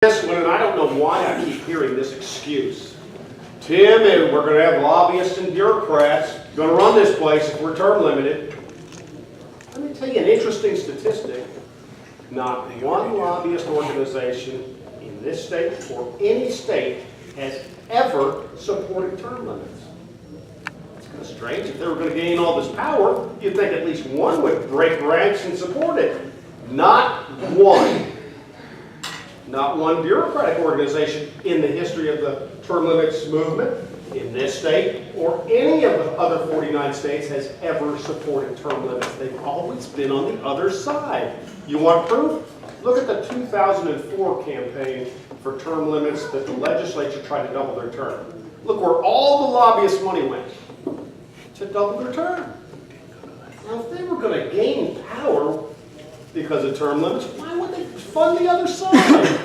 This one, and I don't know why I keep hearing this excuse. Tim, and we're going to have lobbyists and bureaucrats going to run this place if we're term limited. Let me tell you an interesting statistic. Not one lobbyist organization in this state or any state has ever supported term limits. It's kind of strange. If they were going to gain all this power, you'd think at least one would break ranks and support it. Not one. Not one bureaucratic organization in the history of the term limits movement in this state or any of the other 49 states has ever supported term limits. They've always been on the other side. You want proof? Look at the 2004 campaign for term limits that the legislature tried to double their term. Look where all the lobbyist money went. To double their term. Now if they were going to gain power because of term limits, why would they fund the other side?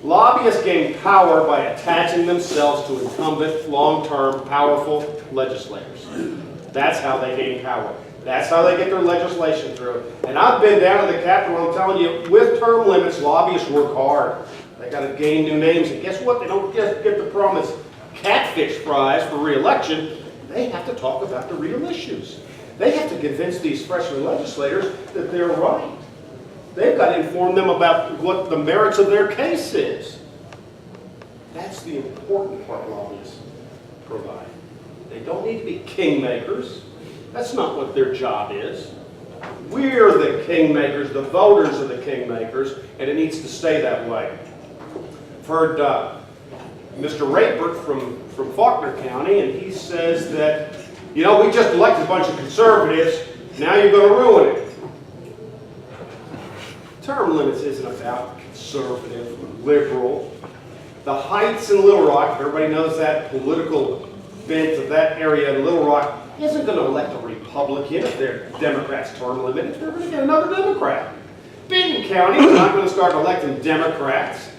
Lobbyists gain power by attaching themselves to incumbent, long-term, powerful legislators. That's how they gain power. That's how they get their legislation through. And I've been down to the Capitol, I'm telling you, with term limits, lobbyists work hard. They got to gain new names. And guess what? They don't just get the promised catfish prize for re-election. They have to talk about the real issues. They have to convince these freshman legislators that they're right. They've got to inform them about what the merits of their case is. That's the important part lobbyists provide. They don't need to be kingmakers. That's not what their job is. We're the kingmakers, the voters are the kingmakers, and it needs to stay that way. I've heard Mr. Rayford from Faulkner County, and he says that, you know, we just elected a bunch of conservatives, now you're going to ruin it. Term limits isn't about conservative or liberal. The Heights in Little Rock, everybody knows that political bent of that area in Little Rock, isn't going to elect a Republican if they're Democrats term limited. They're going to get another Democrat. Benton County is not going to start electing Democrats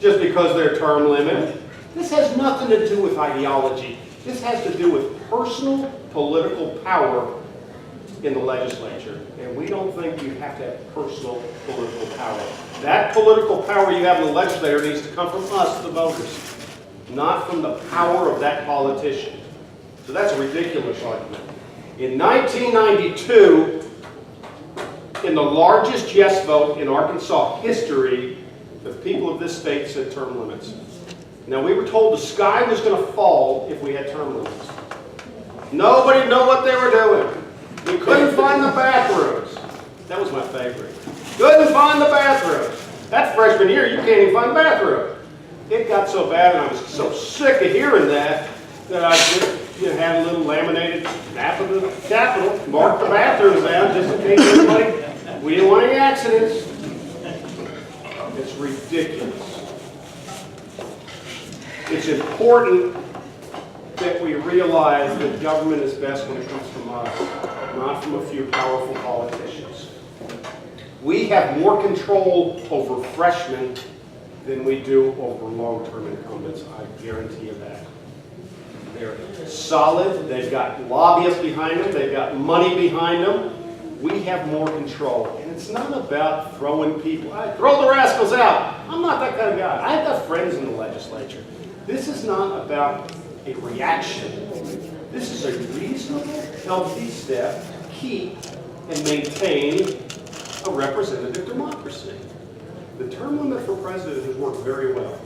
just because they're term limited. This has nothing to do with ideology. This has to do with personal political power in the legislature. And we don't think you have to have personal political power. That political power you have in the legislature needs to come from us, the voters, not from the power of that politician. So that's a ridiculous argument. In 1992, in the largest yes vote in Arkansas history, the people of this state said term limits. Now, we were told the sky was going to fall if we had term limits. Nobody knew what they were doing. We couldn't find the bathrooms. That was my favorite. Couldn't find the bathrooms. That freshman year, you can't even find the bathroom. It got so bad, and I was so sick of hearing that I just had a little laminated map of the Capitol, marked the bathrooms down just in case anybody, we didn't want any accidents. It's ridiculous. It's important that we realize that government is best when it comes from us, not from a few powerful politicians. We have more control over freshmen than we do over long-term incumbents. I guarantee you that. They're solid. They've got lobbyists behind them. They've got money behind them. We have more control. And it's not about throwing people. Throw the rascals out. I'm not that kind of guy. I've got friends in the legislature. This is not about a reaction. This is a reasonable, healthy step to keep and maintain a representative democracy. The term limit for president has worked very well.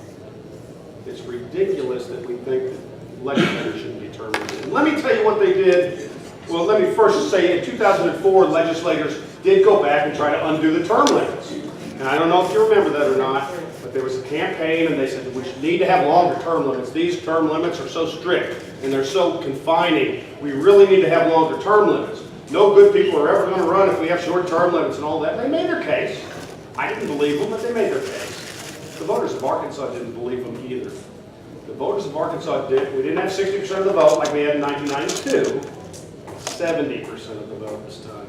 It's ridiculous that we think that legislators shouldn't be term limited. Let me tell you what they did. Well, let me first say in 2004, legislators did go back and try to undo the term limits. And I don't know if you remember that or not, but there was a campaign and they said we need to have longer term limits. These term limits are so strict and they're so confining. We really need to have longer term limits. No good people are ever going to run if we have short term limits and all that. They made their case. I didn't believe them, but they made their case. The voters of Arkansas didn't believe them either. The voters of Arkansas did. We didn't have 60% of the vote like we had in 1992. 70% of the vote this time.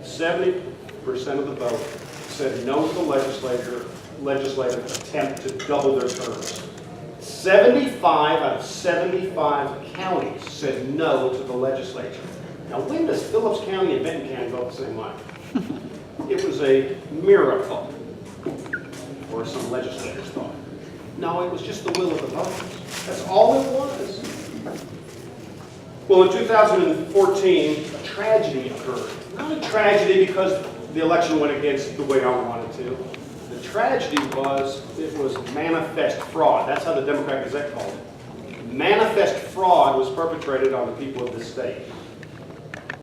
70% of the vote said no to the legislative attempt to double their terms. 75 out of 75 counties said no to the legislature. Now, when does Phillips County and Benton County vote the same way? It was a miracle. or some legislators thought. No, it was just the will of the voters. That's all it was. Well, in 2014, a tragedy occurred. Not a tragedy because the election went against the way I wanted to. The tragedy was, it was manifest fraud. That's how the Democrat Gazette called it. Manifest fraud was perpetrated on the people of this state.